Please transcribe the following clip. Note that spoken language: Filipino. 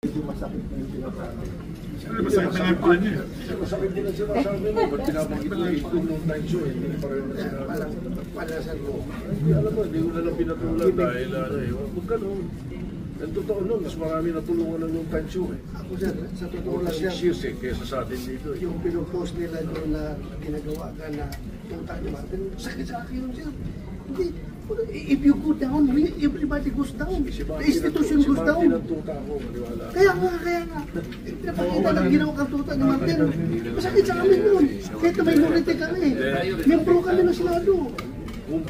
Hindi masakit na yung sinasabi. Siyempre, masakit na nga yung paa niya. Masakit din ang sinasabi mo. Ba't pinabanggit mo yung nung time show? Hindi pa rin na sinabi. Palasan mo. Alam mo, hindi ko na lang pinatulan dahil huwag ganun. Ang totoo nun, mas marami natulungan na nung time show eh. Ako sir, sa totoo lang 6 sir, years eh, kesa sa atin dito eh. yung pinupost nila doon na ginagawa ka na tuta ni Martin, sakit sa akin yun sir. Hindi, if you go down, everybody goes down. The institution goes down. Si Martin ang tuta ako, maniwala. Kaya nga. Pinapakita ng ginawa kang tuta ni Martin. Masakit sa amin yun. Kahit na minority kami. Membro kami ng Senado. Kung